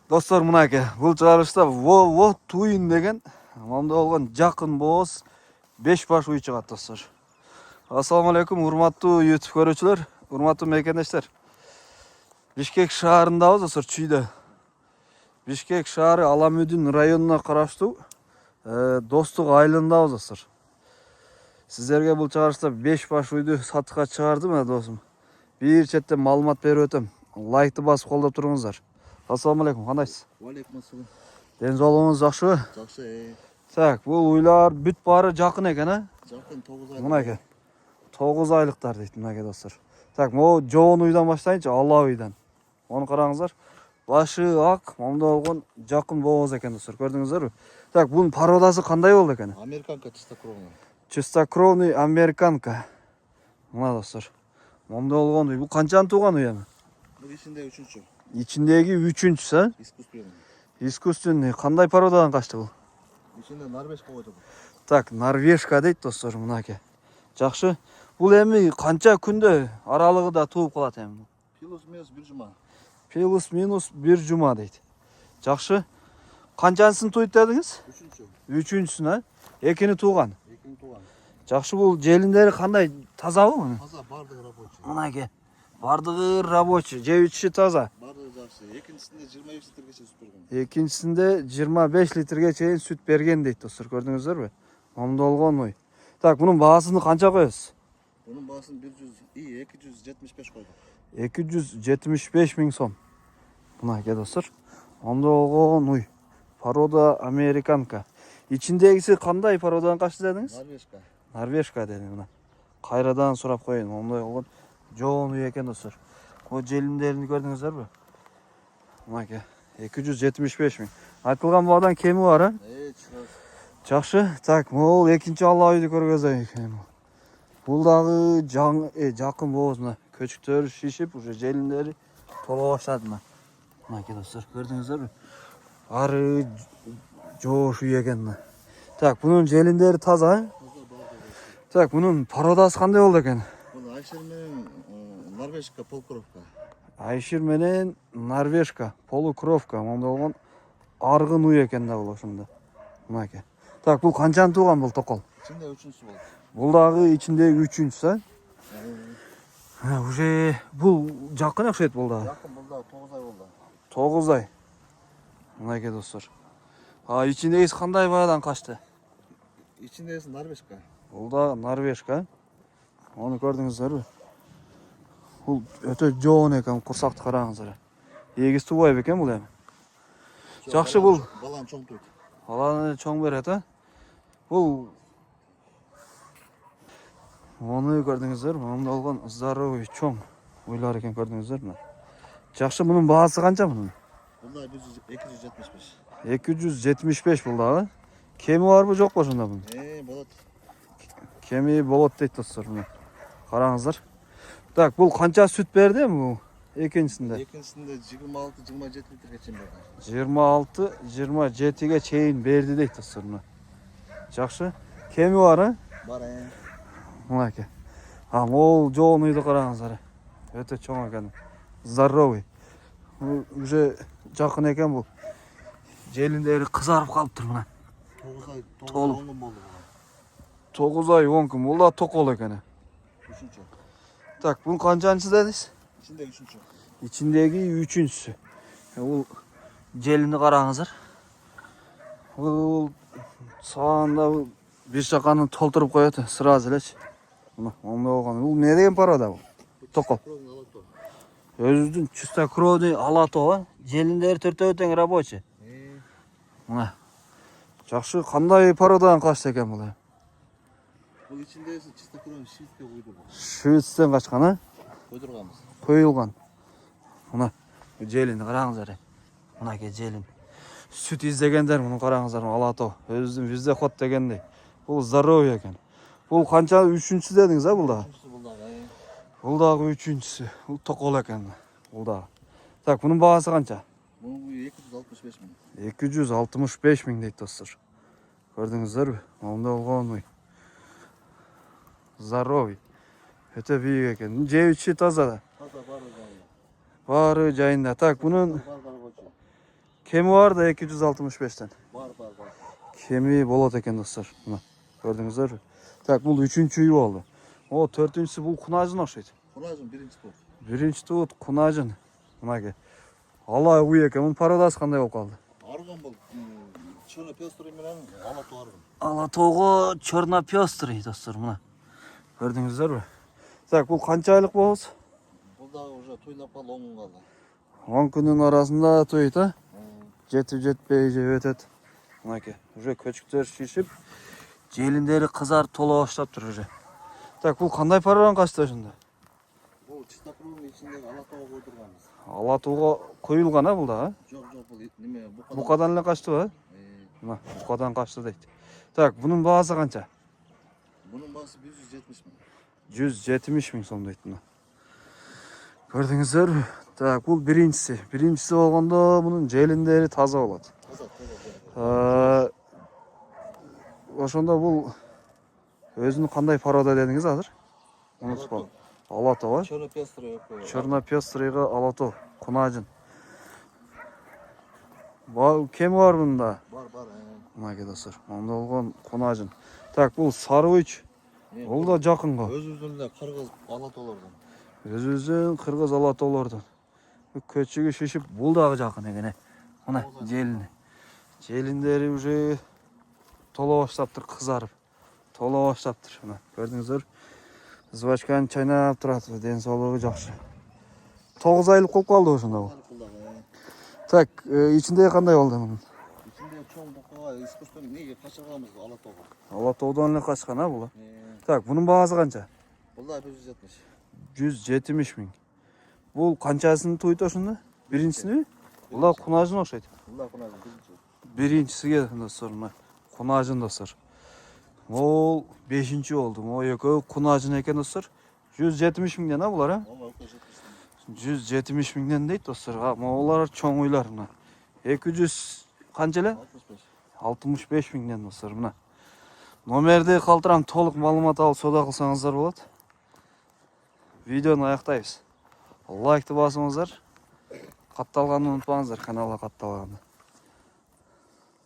Dostlar mынакей, бұл чыгарышта во туйын деген мамда болгон жакын бооз 5 баш уй чыгат достор. Ассаламу алейкум, урматтуу YouTube көрүүчүлөр, урматтуу мекендештер. Бишкек шаарындабыз достор, чүйдө. Бишкек шаары Аламүдүн районуна караштуу Достук айылындабыз достор. Сиздерге бул чыгарышта 5 баш уйду сатышка чыгардым досум. Бир четтен маалымат берип өтөм. Лайкты басып колдоп туруңуздар. Ассаламу алейкум, кандайсыз? Алейкум ассалам. Ден соолугуңуз жакшыбы? Жакшы. Так, бул уйлар бүт баары жакын экен, а? Жакын 9 ай. Мынакей. 9 айлыктар дейт, мынакей достор. Так, могу жоон уйдан баштайынчы, ала уйдан. Оны караңыздар. Башы ак, момда болгон жакын бооз экен достор, көрдүңүздөрбү? Так, бунун породасы кандай болду экен? Американка чистокровный. Чистокровный американка. Мына достор. Момда болгон уй, бул канчанын тууган уй эми? Бул ичинде 3-чү. Ичиндеги 3-чүсү, а? Искусственный. Искусственный. Кандай породадан качты бул? Ичинде норвежка койду. Так, норвежка дейт достор, мынакей. Жакшы. Бул эми канча күндө аралыгында тууп калат эми? Плюс-минус 1 жума. Плюс-минус 1 жума дейт. Жакшы. Канчанысын туйт дедиңиз? 3-чү. 3-чүсүн, а? Экини тууган. Экини тууган. Жакшы, бул желиндери кандай? Тазабы муну? Таза, бардыгы рабочий. Мынакей. Бардыгы рабочий, жеп ичиши таза. Бардыгы жакшы. Экинчисинде 25 литргече сүт берген. Экинчисинде 25 литрге чейин сүт берген дейт достор, көрдүңүздөрбү? Момда болгон уй. Так, бунун баасын канча коесуз? Бунун баасын 275 койдук. 275 миң сом. Мынакей достор. Момда болгон уй. Порода американка. Ичиндегиси кандай породадан качты дедиңиз? Норвежка. Норвежка деди мына. Кайрадан сурап коеюн. Момда болгон жоон уй экен достор. Ко желиндерин көрдүңүздөрбү? Мынакей. 275 миң. Айтылган баадан кеми бар, а? Чыгат. Жакшы. Так, могул экинчи ала уйду көргөзөйүк. Бул дагы жакын бооз мына. Көчүктөрү шишип, уже желиндери толо баштады мына. Мынакей достор, көрдүңүздөрбү? Ары жоош уй экен мына. Так, бунун желиндери таза, а? Таза бардыгы. Так, бунун породасы кандай болду экен? Бул Айшер менен норвежка полукровка. Айшир менен норвежка полукровка. Момда болгон аргын уй экен да бул ошондо. Мынакей. Так, бул канчаны тууган бул токол? Ичинде 3-чүсү болду. Бул дагы ичиндеги 3-чүсү, а? Уже бул жакын окшойт бул дагы. Жакын бул да 9 ай болду. 9 ай. Мынакей достор. Ичиндегиси кандай баадан качты? Ичиндеси норвежка. Бул да норвежка. Оны көрдүңүздөрбү? Бул өтө жоон экен, курсакты караңыздар. Эгиз туубайбы экен бул эми? Жакшы, бул баланы чоң туйт. баланы чоң берет, а? Бул Оны көрдүңүздөр, момда болгон здоровый чоң уйлар экен, көрдүңүздөр мына. Жакшы, мунун баасы канча мунун? Бул да 275. 275 бул дагы. Кеми барбы, жокпу ошондо бунун? Болот. Кеми болот дейт достор мына. Караңыздар. Так, бул канча сүт берди эми бул экинчисинде? Экинчисинде 26-27 литрге чейин берди. 26-27ге чейин берди дейт достор мына. Жакшы. Кеми бар, а? Бар. Мынакей. Могул жоон уйду караңыздар. Өтө чоң экен. Здоровый. Уже жакын экен бул. Желиндери кызарып калыптыр мына. 9 ай, 9 Толук. 10 күн болду. 9 ай 10 күн. Бул да токол экен. 3-чү. Так, бул канчанчы дедиңиз? Ичинде 3-чү. Ичиндеги 3-чүсү. Бул желинди караңыздар. Бул саанда бир чаканы толтуруп коет сразу элечи. Мына, момда болгон. Бул эмне деген порода бул? Токол. Өзүнүн чистокровный алато, а? Желиндери төртөө тең рабочий. Мына. Жакшы, кандай породадан качты экен бул? Бул ичиндеси чистокровный шведке койду. Шведстен качкан, а? Койдурганбыз. Коюлган. Мына, желинди караңыздар. Мынакей желин. Сүт издегендер муну караңыздар, алато. Өзүнүн вездеход дегендей. Бул здоровый экен. Бул канча 3-чүсү дедиңиз, а бул да? 3-чүсү бул дагы. Бул дагы 3-чүсү. Бул токол экен. Бул да. Так, бунун баасы канча? Бул 265 миң. 265 миң дейт достор. Көрдүңүздөрбү? Момда болгон уй. Здоровый. Өтө бийик экен. Жеп ичиши таза. Таза бары жайында. Бары жайында. Так, бунун Kemi var da 265'ten. Бар. Kemi болады екен достар. Мына көрдіңіздер бе? Так, бұл 3-ші үй болды. О, 4-шісі бұл құнажын ұқсайды. Құнажын бірінші бұл. Бірінші вот құнажын. Мынаке. Ала үй екен. Оның пародасы қандай болып қалды? Арғын бұл. Черно-пестрый менен алатау арғын. Алатауға черно-пестрый достар. Мына көрдіңіздер бе? Так, бұл қанша айлық болыз? Бұл да уже тойлап қалды 10 күн қалды. 10 күннің арасында тойды, жетіп жетпей жеп өтеді. Мынаке, уже көчіктер шешіп, желіндері қызар тола баштап тұр уже. Так, бұл қандай парадан қашты жында? Бұл чистокровный ішіндегі алатауға қойдырғанбыз. Алатауға қойылған бұл да, Жоқ, бұл неме бұқадан. Бұқадан әлі қашты ба? Мына, бұқадан қашты дейді. Так, бұның бағасы қанша? Бұның бағасы 170 мың. 170 мың сом дейді мына. Көрдіңіздер? Так, бұл біріншісі. Біріншісі болғанда бұның желіндері таза болады. Таза. Ошонда бұл өзінің қандай порода дедіңіз азыр? Ұмытпа. Алатау, а? Черно-пестрый. Черно-пестрыйға алатау, құнажын. Кем бар бұнда? Бар. Мынаке достар. Онда болған құнажын. Так, бұл сарыуыч. Ол да жақынға. Өз-өзінде қырғыз алатаулардан. Өз-өзін қырғыз алатаулардан. Көтшіге шешіп, бұл дағы жақын екен. Мына желіні. Желіндері уже тола баштап тұр, қызарып. Тола баштап тұр. Мына көрдіңіздер? Звачканы чайнап тұрады, денсаулығы жақсы. 9 айлық болып қалды ошында бұл. Так, içinde қандай болды мұның? İçinde çoğun бұқаға искусствен неге қашырғамыз алатауға. Алатаудан әлі қашқан, а бұл? Так, бұның бағасы қанша? Бұл да 170. 170 мың. Бұл қаншасын тойды ошында? Біріншісіне бе? Бұл да құнажын ұқсайды. Бұл да құнажын бірінші. Біріншісіге достар, құнажын достар. Ол 5-ші болды. О екеуі құнажын екен достар. 170 мыңнан а бұлар, а? 170 мыңнан дейді достар. Олар чоң үйлер мына. 200 қаншалы? 65 мыңнан достар мына. Номерде қалтырам, толық малымат алып сода қылсаңыздар болады. Видеоны аяқтаймыз. Лайкты басыңыздар. Қатталғанды ұмытпаңыздар, каналға қатталғанды.